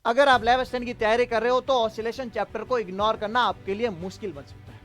अगर आप 11th standard की तैयारी कर रहे हो तो ऑसिलेशन चैप्टर को इग्नोर करना आपके लिए मुश्किल बन सकता है,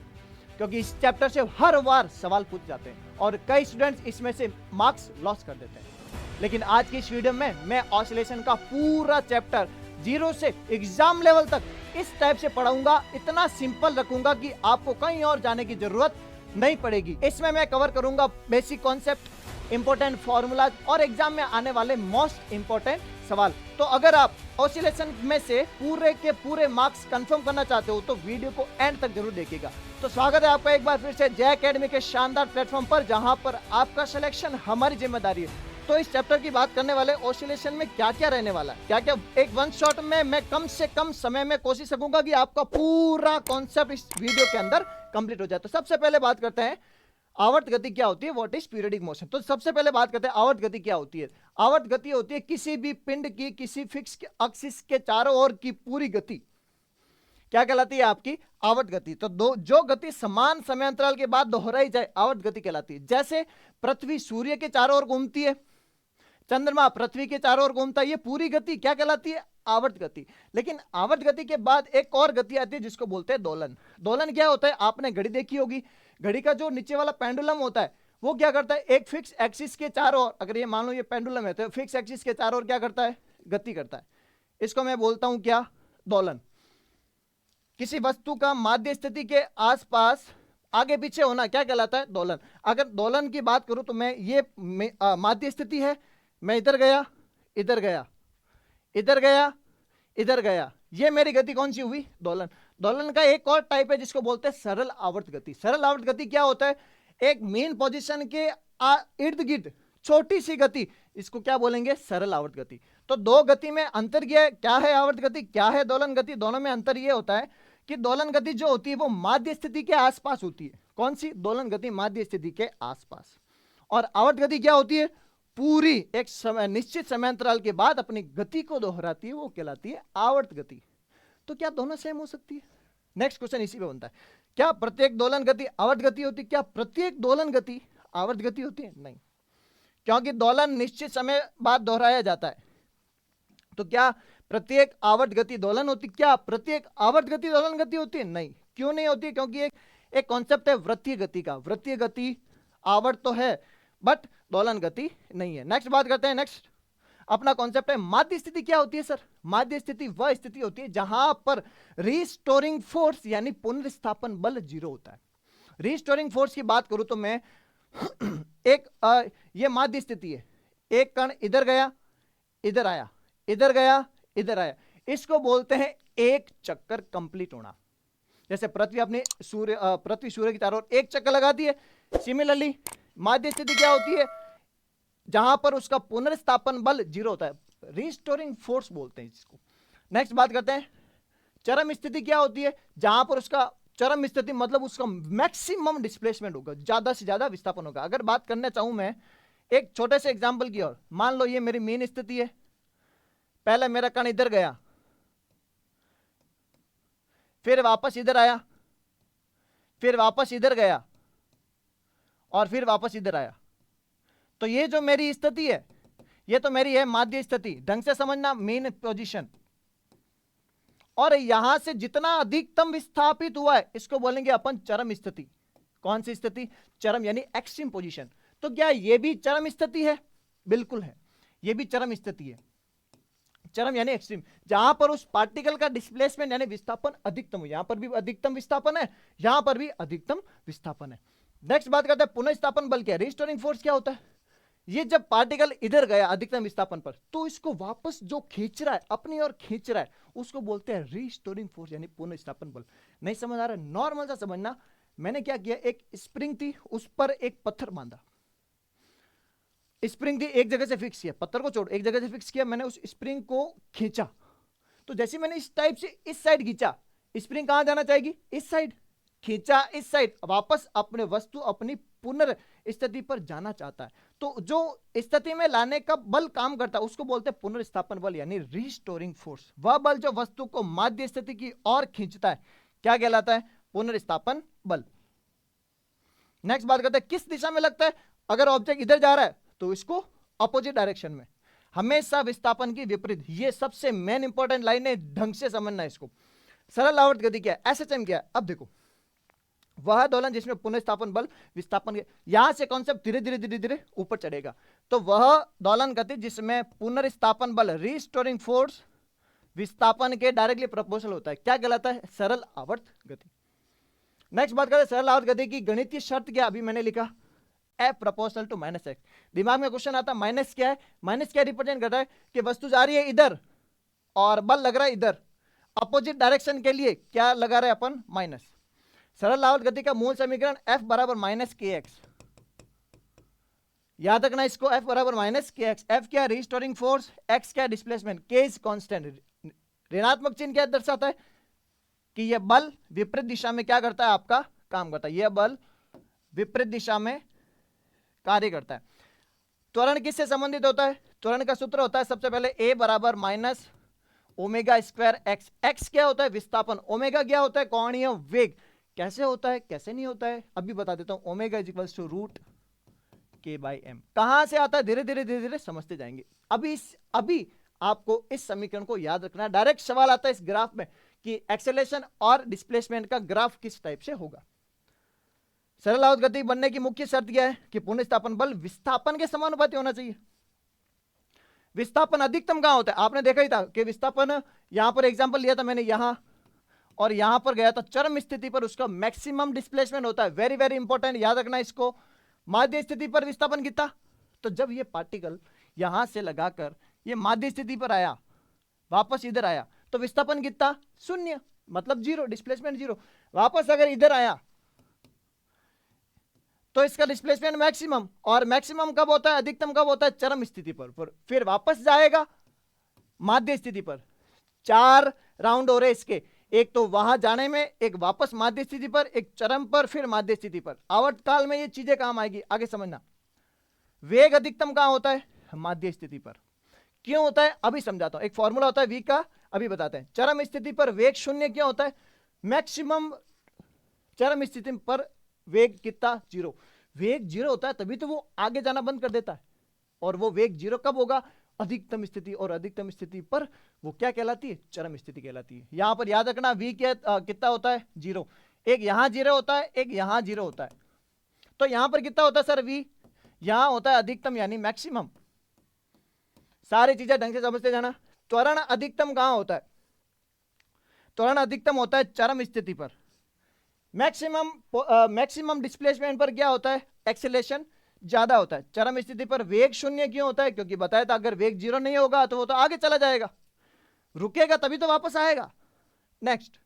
क्योंकि इस चैप्टर से हर बार सवाल पूछ जाते हैं और कई स्टूडेंट्स इसमें से मार्क्स लॉस कर देते हैं। लेकिन आज की इस वीडियो में मैं ऑसिलेशन का पूरा चैप्टर जीरो से एग्जाम लेवल तक इस टाइप से पढ़ाऊंगा, इतना सिंपल रखूंगा कि आपको कहीं और जाने की जरूरत नहीं पड़ेगी। इसमें मैं कवर करूंगा बेसिक कॉन्सेप्ट, इंपॉर्टेंट फॉर्मूला और एग्जाम में आने वाले मोस्ट इंपॉर्टेंट सवाल। तो अगर आप ऑसिलेशन में से पूरे के पूरे मार्क्स कंफर्म करना चाहते हो तो वीडियो को एंड तक जरूर देखिएगा। तो स्वागत है आपका एक बार फिर से जय एकेडमी के शानदार प्लेटफॉर्म पर, जहां पर आपका सिलेक्शन हमारी जिम्मेदारी है। तो इस चैप्टर की बात करने वाले ऑसिलेशन में क्या क्या रहने वाला है, क्या क्या एक वन शॉट में मैं कम से कम समय में कोशिश करूंगा कि आपका पूरा कॉन्सेप्ट इस वीडियो के अंदर कंप्लीट हो जाए। तो सबसे पहले बात करते हैं आवर्त गति क्या होती है, व्हाट इज पीरियडिक मोशन। तो सबसे पहले बात करते हैं आवर्त गति क्या होती है। आवर्त गति होती है किसी भी पिंड की किसी फिक्स एक्सिस के चारों ओर की पूरी गति क्या कहलाती है, आपकी आवर्त गति। तो जो गति समान समय अंतराल के बाद दोहराई जाए आवर्त गति कहलाती है। जैसे पृथ्वी सूर्य के चारों ओर घूमती है, चंद्रमा पृथ्वी के चारों ओर घूमता है, ये पूरी गति क्या कहलाती है, आवर्त गति। लेकिन आवर्त गति के बाद एक और गति आती है जिसको बोलते हैं दोलन। दोलन क्या होता है, आपने घड़ी देखी होगी, घड़ी का जो नीचे वाला पेंडुलम होता है वो क्या करता है, एक फिक्स एक्सिस के चारों ओर, अगर ये मान लो ये पेंडुलम है तो फिक्स एक्सिस के चारों ओर क्या करता है, गति करता है। इसको मैं बोलता हूं क्या, दोलन। किसी वस्तु का माध्य स्थिति के आसपास आगे पीछे होना क्या कहलाता है, दोलन। अगर दोलन की बात करूं तो मैं ये माध्य स्थिति है, मैं इधर गया इधर गया इधर गया इधर गया, ये मेरी गति कौन सी हुई, दोलन। दोलन का एक और टाइप है जिसको बोलते हैं सरल आवर्त गति। सरल आवर्त गति क्या होता है, एक मेन पोजीशन के इर्द गिर्द छोटी सी गति, इसको क्या बोलेंगे, सरल आवर्त गति। तो दो गति में अंतर क्या है, आवर्त गति क्या है, दोलन गति। दोनों में अंतर यह होता है कि दोलन गति जो होती है वो माध्य स्थिति के आसपास होती है। कौन सी, दोलन गति माध्य स्थिति के आसपास। और आवर्त गति क्या होती है, पूरी एक समय निश्चित समय अंतराल के बाद अपनी गति को दोहराती है, वो कहलाती है आवर्त गति। तो क्या दोनों सेम हो सकती है, नेक्स्ट क्वेश्चन इसी पे बनता है। क्या प्रत्येक दोलन गति आवर्त गति होती है, क्या प्रत्येक दोलन गति आवर्त गति होती है, नहीं, क्योंकि दोलन निश्चित समय बाद दोहराया जाता है। तो क्या प्रत्येक आवर्त गति दोलन होती, क्या प्रत्येक आवर्त गति दोलन गति होती है, नहीं। क्यों नहीं होती, क्योंकि एक कॉन्सेप्ट है वृत्तीय गति का, वृत्तीय गति आवर्त तो है बट दोलन गति नहीं है। नेक्स्ट बात करते हैं, नेक्स्ट अपना कॉन्सेप्ट है माध्य स्थिति। क्या होती है सर, माध्य स्थिति वह स्थिति होती है जहां पर रिस्टोरिंग फोर्स यानी पुनर्स्थापन बल जीरो होता है। रिस्टोरिंग फोर्स की बात करूं तो मैं ये माध्य स्थिति है, एक कण इधर गया इधर आया इधर गया इधर आया, इसको बोलते हैं एक चक्कर कंप्लीट होना। जैसे पृथ्वी सूर्य की चारों ओर एक चक्कर लगाती है, सिमिलरली माध्य स्थिति क्या होती है, जहां पर उसका पुनर्स्थापन बल जीरो होता है, रिस्टोरिंग फोर्स बोलते हैं इसको। नेक्स्ट बात करते हैं चरम स्थिति। क्या होती है, जहां पर उसका चरम स्थिति मतलब उसका मैक्सिमम डिस्प्लेसमेंट होगा, ज्यादा से ज्यादा विस्थापन होगा। अगर बात करना चाहूं मैं एक छोटे से एग्जांपल की ओर, मान लो ये मेरी मेन स्थिति है, पहले मेरा कण इधर गया फिर वापस इधर आया फिर वापस इधर गया और फिर वापस इधर आया। तो ये जो मेरी स्थिति है ये तो मेरी है माध्य स्थिति, ढंग से समझना, मेन पोजीशन। और यहां से जितना अधिकतम विस्थापित हुआ है इसको बोलेंगे अपन चरम स्थिति। कौन सी स्थिति, चरम यानी एक्सट्रीम पोजीशन। तो क्या ये भी चरम स्थिति है, बिल्कुल है, ये भी चरम स्थिति है। चरम यानी एक्सट्रीम, जहां पर उस पार्टिकल का डिस्प्लेसमेंट यानी विस्थापन अधिकतम हो, यहां पर भी अधिकतम विस्थापन है, यहां पर भी अधिकतम विस्थापन है। नेक्स्ट बात करते हैं पुनर्स्थापन बल क्या है, रिस्टोरिंग फोर्स क्या होता है। ये जब पार्टिकल इधर गया अधिकतम विस्थापन पर तो इसको वापस जो खींच रहा है, अपनी ओर खींच रहा है, उसको बोलते हैं रिस्टोरिंग फोर्स यानी पुनर्स्थापन बल। नहीं समझ आ रहा है, नॉर्मल सा समझना। मैंने क्या किया, एक स्प्रिंग थी उस पर एक पत्थर बांधा, स्प्रिंग थी एक जगह से फिक्स किया, पत्थर को छोड़ एक जगह से फिक्स किया, मैंने उस स्प्रिंग को खींचा। तो जैसे मैंने इस टाइप से इस साइड खींचा, स्प्रिंग कहां जाना चाहेगी, इस साइड, खींचा इस साइड, वापस अपने वस्तु अपनी पुनर्स्थिति पर जाना चाहता है। तो जो स्थिति में लाने का बल काम करता है उसको बोलते हैं पुनर्स्थापन बल यानी रिस्टोरिंग फोर्स। वह बल जो वस्तु को माध्य स्थिति की ओर खींचता है क्या कहलाता है, पुनर्स्थापन बल। नेक्स्ट बात करते हैं किस दिशा में लगता है। अगर ऑब्जेक्ट इधर जा रहा है तो इसको अपोजिट डायरेक्शन में, हमेशा विस्थापन की विपरीत। ये सबसे मेन इंपॉर्टेंट लाइन है, ढंग से समझना है इसको। सरल आवर्त गति क्या है, एसएचएम क्या है। अब देखो, वह दोलन जिसमें पुनर्स्थापन बल विस्थापन के, यहां से कॉन्सेप्ट धीरे धीरे धीरे धीरे ऊपर चढ़ेगा। तो वह दोलन गति जिसमें पुनर्स्थापन बल रीस्टोरिंग फोर्स विस्थापन के डायरेक्टली प्रोपोर्शनल होता है, क्या कहलाता है, सरल आवर्त गति। नेक्स्ट बात करें सरल आवर्त गति की गणितीय शर्त क्या, अभी मैंने लिखा F proportional to minus x. दिमाग में क्वेश्चन आता है माइनस क्या है, माइनस क्या रिप्रेजेंट करता है कि वस्तु जा रही है इधर और बल लग रहा है इधर, अपोजिट डायरेक्शन के लिए क्या लगा रहे हैं अपन, माइनस। सरल आवर्त गति का मूल समीकरण F बराबर माइनस के एक्स, याद रखना इसको, F बराबर माइनस के एक्स। F क्या है, रिस्टोरिंग फोर्स, X क्या है, डिस्प्लेसमेंट, K इज कांस्टेंट। ऋणात्मक चिन्ह क्या दर्शाता है कि यह बल विपरीत दिशा में क्या करता है, आपका काम करता है, यह बल विपरीत दिशा में कार्य करता है। त्वरण किससे संबंधित होता है, त्वरण का सूत्र होता है सबसे पहले A बराबर minus omega square x. X क्या होता है, विस्थापन, ओमेगा क्या होता है, कोणीय वेग। कैसे होता है, कैसे नहीं होता है, अभी बता देता हूं। Omega is equals to root k by m. कहां से आता है, धीरे धीरे धीरे धीरे समझते जाएंगे। अभी आपको इस समीकरण को याद रखना है। डायरेक्ट सवाल आता है इस ग्राफ में कि एक्सेलरेशन और डिस्प्लेसमेंट का ग्राफ किस टाइप से होगा। सरल आवर्त गति बनने की मुख्य शर्त क्या है कि पुनर्स्थापन बल विस्थापन के समानुपाती होना चाहिए। विस्थापन अधिकतम कहां होता है, आपने देखा ही था कि विस्थापन, यहां पर एग्जांपल लिया था मैंने, यहां और यहां पर गया था, चरम स्थिति पर उसका मैक्सिमम डिस्प्लेसमेंट होता है। वेरी वेरी इंपॉर्टेंट, याद रखना इसको। माध्य स्थिति पर विस्थापन कितना, तो जब ये पार्टिकल यहां से लगाकर ये माध्य स्थिति पर आया, वापस इधर आया, तो विस्थापन कितना, शून्य, मतलब जीरो, डिस्प्लेसमेंट जीरो। वापस अगर इधर आया तो इसका डिस्प्लेसमेंट मैक्सिमम, और मैक्सिमम कब होता है, अधिकतम कब होता है, चरम स्थिति पर फिर वापस जाएगा माध्य स्थिति पर। 4 राउंड हो रहे इसके, एक तो वहां जाने में, एक वापस माध्य स्थिति पर, एक चरम पर, फिर माध्य स्थिति पर। आवर्त काल में ये चीजें काम आएगी, आगे समझना। वेग अधिकतम कहां होता है, माध्य स्थिति पर। क्यों होता है, अभी समझाता हूं। एक फॉर्मूला होता है v का, अभी बताते हैं। चरम स्थिति पर वेग शून्य क्यों होता है, मैक्सिमम चरम स्थिति पर वेग कितना, जीरो। वेग जीरो होता है तभी तो वो आगे जाना बंद कर देता है। और वो वेग जीरो कब होगा, अधिकतम स्थिति, और अधिकतम स्थिति पर वो क्या कहलाती है, चरम स्थिति कहलाती है। यहां पर याद रखना v कितना होता है, जीरो। एक यहां जीरो होता है, एक यहां जीरो होता है। तो यहां पर कितना होता है सर, v यहां होता है अधिकतम यानी मैक्सिमम। सारी चीजें ढंग से समझते जाना। त्वरण अधिकतम कहां होता है, त्वरण अधिकतम होता है चरम स्थिति पर। मैक्सिमम डिस्प्लेसमेंट पर क्या होता है, एक्सेलरेशन ज्यादा होता है। चरम स्थिति पर वेग शून्य क्यों होता है, क्योंकि बताया था अगर वेग जीरो नहीं होगा तो वो तो आगे चला जाएगा, रुकेगा तभी तो वापस आएगा। नेक्स्ट,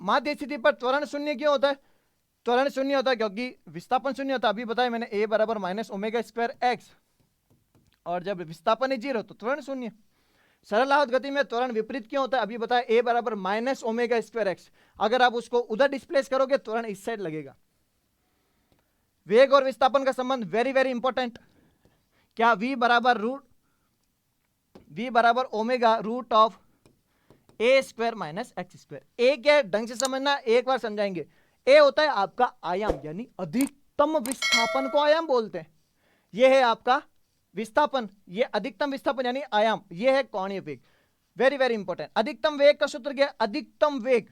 माध्य स्थिति पर त्वरण शून्य क्यों होता है, त्वरण शून्य होता है क्योंकि विस्थापन शून्य होता है। अभी बताया मैंने, a बराबर माइनस ओमेगा स्क्वायर एक्स, और जब विस्थापन है जीरो तो त्वरण शून्य। सरल आवर्त गति में त्वरण विपरीत क्यों होता है, अभी बताया, a बराबर माइनस ओमेगा स्क्वायर एक्स। अगर आप उसको उधर डिस्प्लेस करोगे त्वरण इस साइड लगेगा। वेग और विस्थापन का संबंध वेरी वेरी इंपॉर्टेंट। क्या v बराबर omega root of a square minus x square. a क्या है, ढंग से समझना, एक बार समझाएंगे। a होता है आपका आयाम, यानी अधिकतम विस्थापन को आयाम बोलते हैं। यह है आपका विस्थापन, ये अधिकतम विस्थापन यानी आयाम, ये है कोणीय वेग। Very very important. अधिकतम वेग का सूत्र क्या है, अधिकतम वेग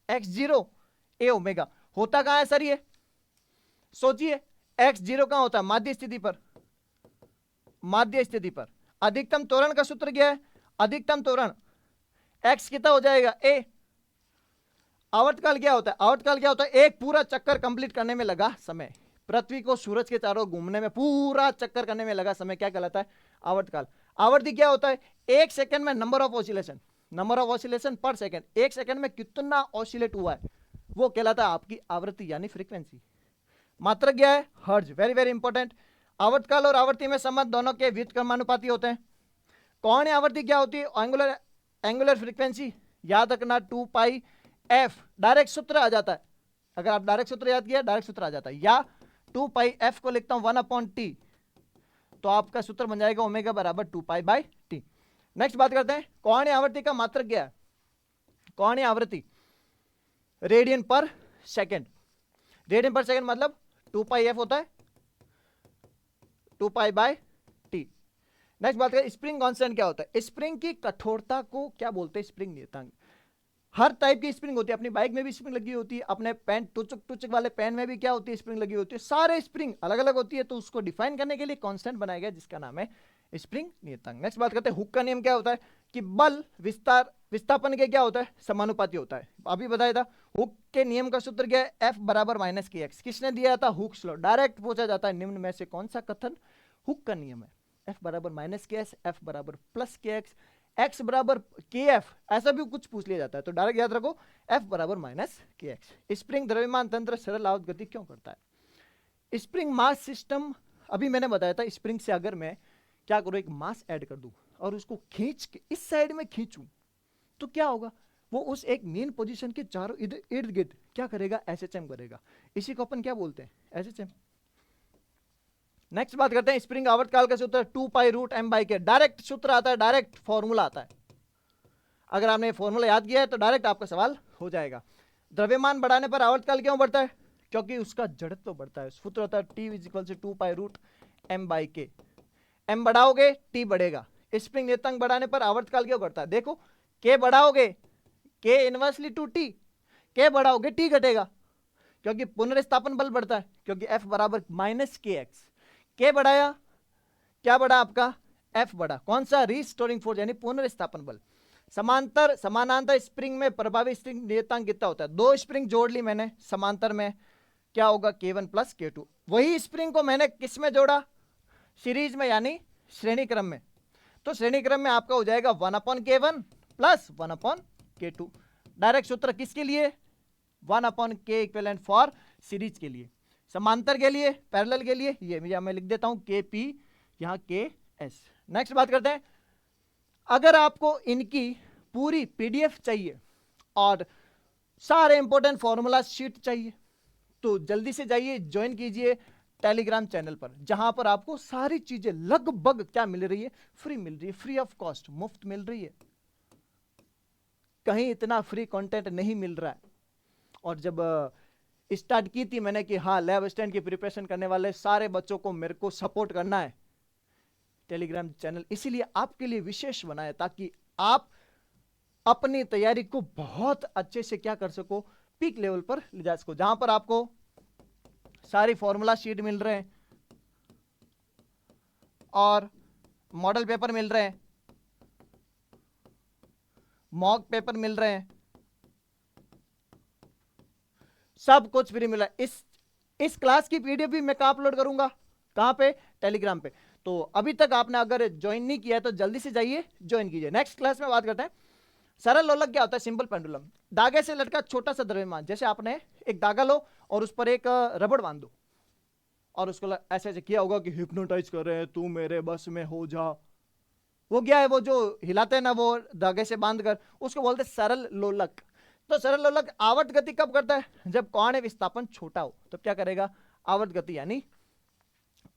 x0 a ओमेगा। होता कहां है सर, ये सोचिए, x0 कहां होता है, माध्य स्थिति पर, माध्य स्थिति पर। अधिकतम त्वरण का सूत्र क्या है, अधिकतम त्वरण x कितना हो जाएगा, a। आवर्तकाल क्या होता है, आवर्तकाल क्या होता है, एक पूरा चक्कर कंप्लीट करने में लगा समय, पृथ्वी को सूरज के चारों घूमने में पूरा चक्कर करने में लगा समय क्या कहलाता है, आवर्तकाल। आवर्ती क्या होता है, एक सेकंड में नंबर ऑफ ऑसिलेशन पर सेकंड, एक सेकंड में कितना ऑसिलेट हुआ है वो कहलाता है आपकी आवृत्ति यानी फ्रीक्वेंसी। मात्रक क्या है, हर्ज। Very very important. आवर्तकाल और आवर्ती में संबंध दोनों के व्युत्क्रमानुपाती होते हैं। कौन है आवृत्ति क्या होती है, एंगुलर फ्रीक्वेंसी, याद रखना 2 पाई एफ। डायरेक्ट सूत्र आ जाता है, अगर आप डायरेक्ट सूत्र याद किया डायरेक्ट सूत्र आ जाता है। या 2 पाई एफ को लिखता हूं 1/t, तो आपका सूत्र बन जाएगा ओमेगा बराबर 2 पाई बाई टी। नेक्स्ट बात करते हैं, कोणीय आवृत्ति का मात्रक क्या है। कोणीय आवृत्ति रेडियन पर सेकंड, रेडियन पर सेकंड मतलब 2 पाई एफ होता है 2 पाई बाय टी। नेक्स्ट बात करें स्प्रिंग कांस्टेंट क्या होता है। स्प्रिंग की कठोरता को क्या बोलते हैं, स्प्रिंग नियतांक। हर टाइप की स्प्रिंग होती है, अपनी बाइक में भी स्प्रिंग लगी होती है, अपने पेन टुचक टुचक वाले पेन में भी क्या होती है, स्प्रिंग लगी होती है। सारे स्प्रिंग अलग अलग होती है, तो उसको डिफाइन करने के लिए कांस्टेंट बनाया गया जिसका नाम है स्प्रिंग नियतांक। नेक्स्ट बात करते हैं हुक का नियम क्या होता है कि बल विस्थापन के क्या होता है, समानुपाती होता है। अभी बताया था हुक के नियम का सूत्र क्या है, F बराबर माइनस के एक्स। किसने दिया था, हुक लॉ। डायरेक्ट पूछा जाता है निम्न में से कौन सा कथन हुक का नियम है। F बराबर माइनस के एस, F बराबर प्लस के एक्स, एक्स बराबर के एफ, ऐसा भी कुछ पूछ लिया जाता है, तो डायरेक्ट याद रखो F बराबर माइनस के एक्स। स्प्रिंग द्रव्यमान तंत्र सरल आवत गति क्यों करता है। स्प्रिंग मास सिस्टम, अभी मैंने बताया था स्प्रिंग से अगर मैं क्या करूं, एक मास ऐड कर दूं और उसको खींच के इस साइड में खींचूं तो क्या होगा, वो उस एक मेन पोजीशन के चारों इर्द गिर्द क्या करेगा, एसएचएम करेगा। इसी को अपन क्या बोलते हैं, एसएचएम। नेक्स्ट बात करते हैं स्प्रिंग आवर्तकाल का सूत्र 2 पाई रूट एम बाई के। डायरेक्ट सूत्र आता है, डायरेक्ट फॉर्मूला आता है। अगर आपने फॉर्मूला याद किया है तो डायरेक्ट आपका सवाल हो जाएगा। द्रव्यमान बढ़ाने पर आवर्तकाल क्यों बढ़ता है, क्योंकि उसका जड़त्व बढ़ता है। सूत्र होता है T is equal to 2 pi root m by k. M बढ़ाओगे टी बढ़ेगा। स्प्रिंग नियतांक बढ़ाने पर आवर्तकाल क्यों बढ़ता है, देखो के बढ़ाओगे के इनवर्सली टू टी, के बढ़ाओगे टी घटेगा, क्योंकि पुनर्स्थापन बल बढ़ता है, क्योंकि F बराबर माइनस के एक्स। के बढ़ाया, क्या बढ़ा आपका, F बढ़ा, कौन सा, रीस्टोरिंग फोर्स यानी पुनर्स्थापन बल। समानांतर स्प्रिंग में प्रभावी स्प्रिंग नियतांक कितना होता है, दो स्प्रिंग जोड़ ली मैंने समांतर में, क्या होगा K1 प्लस K2। वही स्प्रिंग को मैंने किस में जोड़ा, सीरीज में यानी श्रेणी क्रम में, तो श्रेणी क्रम में आपका हो जाएगा 1/K1 प्लस 1/K2। डायरेक्ट सूत्र किसके लिए, 1/K इक्विवेलेंट फॉर सीरीज के लिए। समांतर के लिए, पैरेलल के लिए ये मैं लिख देता हूं KP, यहां KS। नेक्स्ट बात करते हैं, अगर आपको इनकी पूरी PDF चाहिए और सारे इंपॉर्टेंट फॉर्मूला शीट चाहिए तो जल्दी से जाइए, ज्वाइन कीजिए टेलीग्राम चैनल पर, जहां पर आपको सारी चीजें लगभग क्या मिल रही है, फ्री मिल रही है, फ्री ऑफ कॉस्ट, मुफ्त मिल रही है। कहीं इतना फ्री कंटेंट नहीं मिल रहा है। और जब स्टार्ट की थी मैंने कि हाँ लैब असिस्टेंट की प्रिपरेशन करने वाले सारे बच्चों को मेरे को सपोर्ट करना है, टेलीग्राम चैनल इसीलिए आपके लिए विशेष बनाया ताकि आप अपनी तैयारी को बहुत अच्छे से क्या कर सको, पीक लेवल पर ले जा सको, जहां पर आपको सारी फॉर्मूला शीट मिल रहे हैं और मॉडल पेपर मिल रहे हैं, मॉक पेपर मिल रहे हैं, सब कुछ फ्री मिला। इस क्लास की PDF भी मैं कहां अपलोड करूंगा, कहां पे, टेलीग्राम पे। तो अभी तक आपने अगर ज्वाइन नहीं किया है तो जल्दी से जाइए ज्वाइन कीजिए। नेक्स्ट क्लास में बात करते हैं सरल लोलक क्या होता है, सिंपल पेंडुलम। धागे से लटका छोटा सा द्रव्यमान, जैसे आपने एक धागा लो और उस पर एक रबड़ बांध दो और उसको ऐसे ऐसे किया होगा कि हिप्नोटाइज कर रहे हैं, तू मेरे बस में हो जा, वो क्या है, वो जो हिलाते हैं ना वो धागे से बांधकर, उसको बोलते हैं सरल लोलक। तो सरल लोलक आवर्त गति कब करता है, जब कोणीय विस्थापन छोटा हो, तब क्या करेगा, आवर्त गति, यानी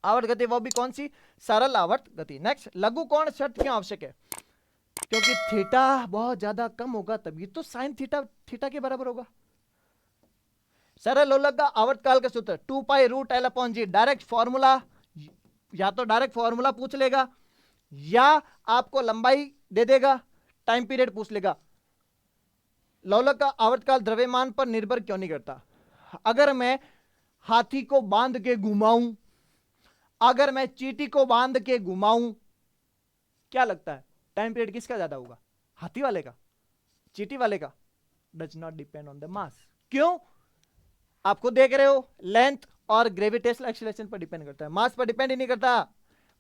आवर्त गति, वो भी कौन सी, सरल आवर्त गति। नेक्स्ट, लघु कोण शर्त क्यों आवश्यक है, क्योंकि थीटा बहुत ज्यादा कम होगा तभी तो साइन थीटा के बराबर होगा। सरल लोलक का आवर्तकाल का सूत्र 2 पाई रूट एल अपॉन जी। डायरेक्ट फॉर्मूला, या तो डायरेक्ट फॉर्मूला पूछ लेगा या आपको लंबाई दे देगा, टाइम पीरियड पूछ लेगा। लोलक का आवर्तकाल द्रव्यमान पर निर्भर क्यों नहीं करता। अगर मैं हाथी को बांध के घुमाऊं, अगर मैं चींटी को बांध के घुमाऊं, क्या लगता है टाइम पीरियड किसका ज्यादा होगा, हाथी वाले का, चींटी वाले का। Does not depend on the mass. क्यों, आपको देख रहे हो, लेंथ और ग्रेविटेशनल एक्सीलरेशन पर डिपेंड करता है, मास पर डिपेंड ही नहीं करता,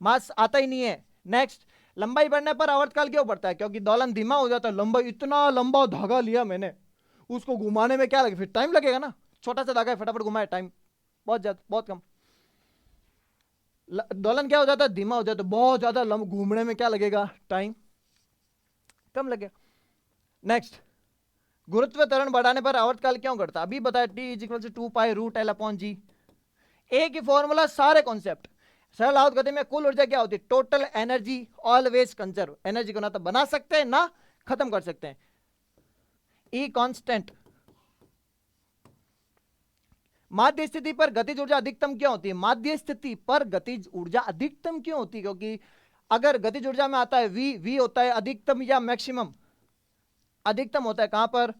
मास आता ही नहीं है। नेक्स्ट, लंबाई बढ़ने पर आवर्तकाल क्यों बढ़ता है, क्योंकि दोलन धीमा हो जाता है। लंबाई, इतना लंबा धागा लिया मैंने, उसको घुमाने में क्या लगे, फिर टाइम लगेगा ना, छोटा सा धागा है, फटाफट घुमाए, टाइम बहुत ज्यादा, बहुत कम। दोलन क्या हो जाता है, धीमा हो जाता है, बहुत ज्यादा घूमने में क्या लगेगा, टाइम कम लगेगा। नेक्स्ट, गुरुत्व त्वरण बढ़ाने पर आवर्तकाल क्यों घटता, अभी बताया, T is equal to 2 pi root L upon G. एक ही फॉर्मूला, सारे कॉन्सेप्ट। सरल आवत गति में कुल ऊर्जा क्या होती है, total energy always conserve. Energy को ना तो बना सकते हैं ना खत्म कर सकते हैं। E constant. माध्य स्थिति पर गतिज ऊर्जा अधिकतम क्यों होती है, माध्य स्थिति पर गतिज ऊर्जा अधिकतम क्यों होती है, क्योंकि अगर गतिज ऊर्जा में आता है वी होता है अधिकतम या मैक्सिमम, अधिकतम होता है कहां पर,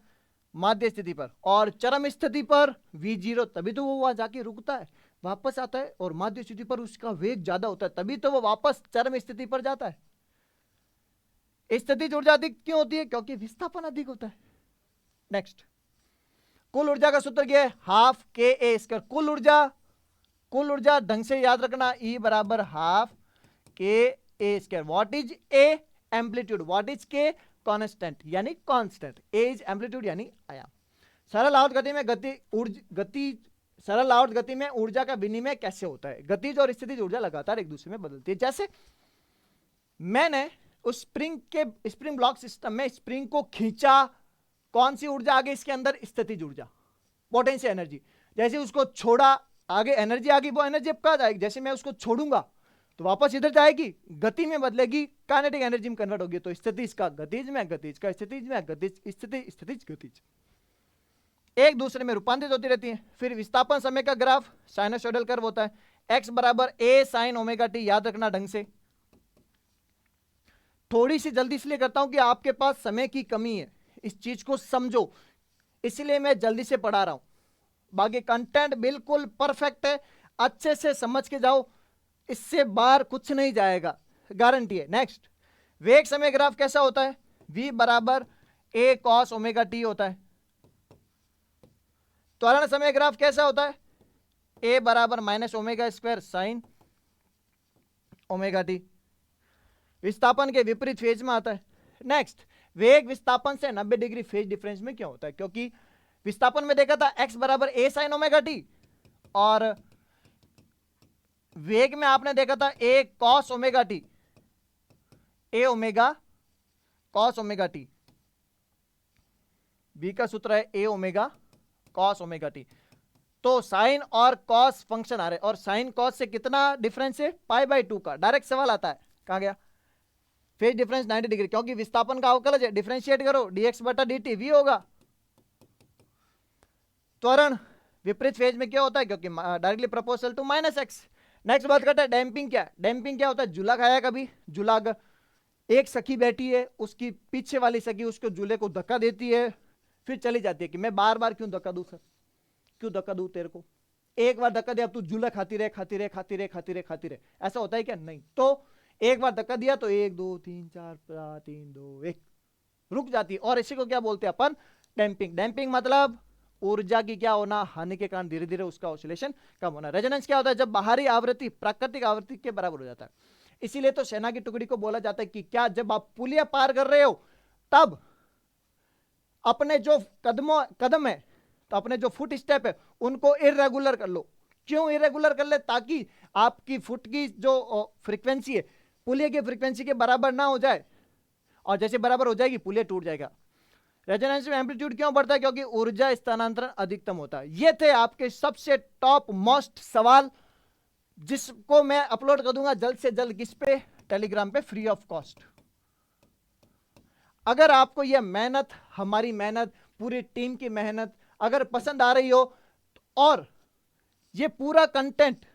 माध्य स्थिति पर, और चरम स्थिति पर v0, तभी तो वो वहां जाके रुकता है, वापस आता है, और माध्य स्थिति पर उसका वेग ज्यादा होता है, तभी तो वो वापस चरम स्थिति पर जाता है। स्थितिज ऊर्जा अधिक क्यों होती है, क्योंकि विस्थापन अधिक होता है। नेक्स्ट, कुल ऊर्जा का सूत्र क्या है, हाफ के ए स्क्वायर। कुल ऊर्जा ढंग से याद रखना, E बराबर half K A square. What is A, amplitude. What is K, constant यानी कांस्टेंट। ए इज एम्पलीट्यूड यानी आयाम। सरल आवर्त गति में ऊर्जा का विनिमय कैसे होता है। गतिज और स्थितिज ऊर्जा लगातार एक दूसरे में बदलती है। जैसे मैंने उस स्प्रिंग ब्लॉक सिस्टम में स्प्रिंग को खींचा, कौन सी ऊर्जा आगे इसके अंदर, स्थितिज ऊर्जा, पोटेंशियल एनर्जी। जैसे उसको छोड़ा, आगे एनर्जी आ गई, वो एनर्जी अब कहां जाएगी, जैसे मैं उसको छोड़ूंगा तो वापस इधर जाएगी, गति में बदलेगी, काइनेटिक एनर्जी में कन्वर्ट होगी। तो स्थितिज का गतिज में, गतिज का स्थितिज में, गतिज स्थिति, स्थितिज गतिज, एक दूसरे में रूपांतरित होती रहती है। फिर विस्थापन समय का ग्राफ साइनसोइडल कर्व होता है, x बराबर a sin ओमेगा टी। याद रखना ढंग से, थोड़ी सी जल्दी इसलिए करता हूं कि आपके पास समय की कमी है, इस चीज को समझो, इसलिए मैं जल्दी से पढ़ा रहा हूं। बाकी कंटेंट बिल्कुल परफेक्ट है, अच्छे से समझ के जाओ, इससे बाहर कुछ नहीं जाएगा, गारंटी है। नेक्स्ट, वेग समय ग्राफ कैसा होता है, v बराबर a cos ओमेगा टी होता है। त्वरण समय ग्राफ कैसा होता है, a बराबर minus omega square sine omega T. विस्थापन के विपरीत फेज में आता है। नेक्स्ट, वेग विस्थापन से 90 डिग्री फेज डिफरेंस में क्यों होता है, क्योंकि विस्थापन में देखा था x बराबर a sin ओमेगा टी, और वेग में आपने देखा था a cos omega T, a omega cos omega T. v का सूत्र है a omega cos omega T. तो साइन और कॉस फंक्शन आ रहे, और साइन कॉस से कितना डिफरेंस है, π/2 का। डायरेक्ट सवाल आता है, कहां गया, फेज डिफरेंस 90 डिग्री, क्योंकि विस्थापन का अवकलज है, डिफरेंशिएट करो, dx बटा dt v होगा। त्वरण विपरीत फेज में क्या होता है, क्योंकि directly proportional to -x। Next बात करते हैं डैम्पिंग क्या है। डैम्पिंग क्या होता है, झूला खाया कभी, झूला एक सखी बैठी है, उसकी पीछे वाली सखी उसको झूले को धक्का देती है, फिर चली जाती है कि मैं बार बार क्यों धक्का दूं सर, क्यों धक्का दूं तेरे को, एक बार धक्का दिया अब तू झूला खाती रहे खाती रहे खाती रहे खाती रहे खाती रहे, ऐसा होता है क्या, नहीं। तो एक बार धक्का दिया तो 1 2 3 4 5 3 2 1 रुक जाती है, और इसी को क्या बोलते हैं अपन, डैम्पिंग। डैम्पिंग मतलब ऊर्जा की क्या होना, हानि के कारण धीरे धीरे उसका ऑसिलेशन कम होना। रेजोनेंस क्या होता है, जब बाहरी आवृत्ति प्राकृतिक आवृत्ति के बराबर हो जाता है। इसीलिए तो सेना की टुकड़ी को बोला जाता है कि क्या जब आप पुलिया पार कर रहे हो तब अपने जो कदम है, तो अपने जो फुट स्टेप है उनको इरेगुलर कर लो। क्यों इरेगुलर कर ले, ताकि आपकी फुट की जो फ्रीक्वेंसी है पुलिया की फ्रीक्वेंसी के बराबर ना हो जाए, और जैसे बराबर हो जाएगी पुलिया टूट जाएगा। रेजोनेंस में एम्पलीट्यूड क्यों बढ़ता है, क्योंकि ऊर्जा स्थानांतरण अधिकतम होता है। ये थे आपके सबसे टॉप मोस्ट सवाल, जिसको मैं अपलोड कर दूंगा जल्द से जल्द, किस पे, टेलीग्राम पे, फ्री ऑफ कॉस्ट। अगर आपको यह मेहनत, हमारी मेहनत, पूरी टीम की मेहनत अगर पसंद आ रही हो, और ये पूरा कंटेंट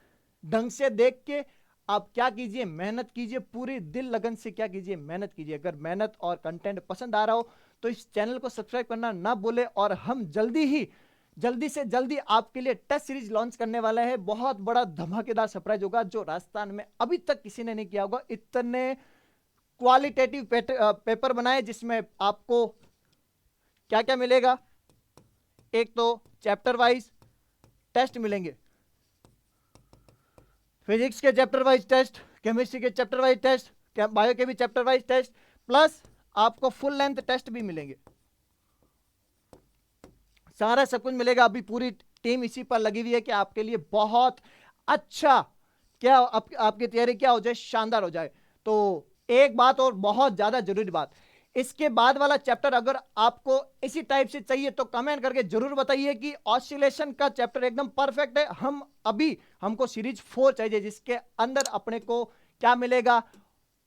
ढंग से देख के आप क्या कीजिए, मेहनत कीजिए, पूरी दिल लगन से क्या कीजिए, मेहनत कीजिए। अगर मेहनत और कंटेंट पसंद आ रहा हो तो इस चैनल को सब्सक्राइब करना ना भूले, और हम जल्दी से जल्दी आपके लिए टेस्ट सीरीज लॉन्च करने वाले हैं। बहुत बड़ा धमाकेदार सरप्राइज होगा, जो राजस्थान में अभी तक किसी ने नहीं किया होगा। इतने क्वालिटेटिव पेपर बनाए, जिसमें आपको क्या क्या मिलेगा, एक तो चैप्टर वाइज टेस्ट मिलेंगे, फिजिक्स के चैप्टर वाइज टेस्ट, केमिस्ट्री के चैप्टर वाइज टेस्ट, बायो के भी चैप्टर वाइज टेस्ट, प्लस आपको फुल लेंथ टेस्ट भी मिलेंगे। सारा सब कुछ मिलेगा। अभी पूरी टीम इसी पर लगी हुई है कि आपके लिए बहुत अच्छा, क्या आपकी तैयारी क्या हो जाए, शानदार हो जाए। तो एक बात और बहुत ज्यादा जरूरी बात, इसके बाद वाला चैप्टर अगर आपको इसी टाइप से चाहिए तो कमेंट करके जरूर बताइए कि ऑसिलेशन का चैप्टर एकदम परफेक्ट है। हमको सीरीज 4 चाहिए, जिसके अंदर अपने को क्या मिलेगा,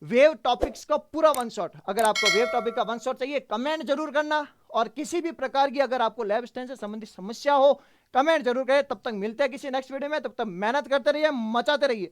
वेव टॉपिक्स का पूरा वन शॉट। अगर आपको वेव टॉपिक का वन शॉट चाहिए कमेंट जरूर करना, और किसी भी प्रकार की अगर आपको लैब स्टैंड से संबंधित समस्या हो कमेंट जरूर करें। तब तक मिलते हैं किसी नेक्स्ट वीडियो में, तब तक मेहनत करते रहिए, मचाते रहिए।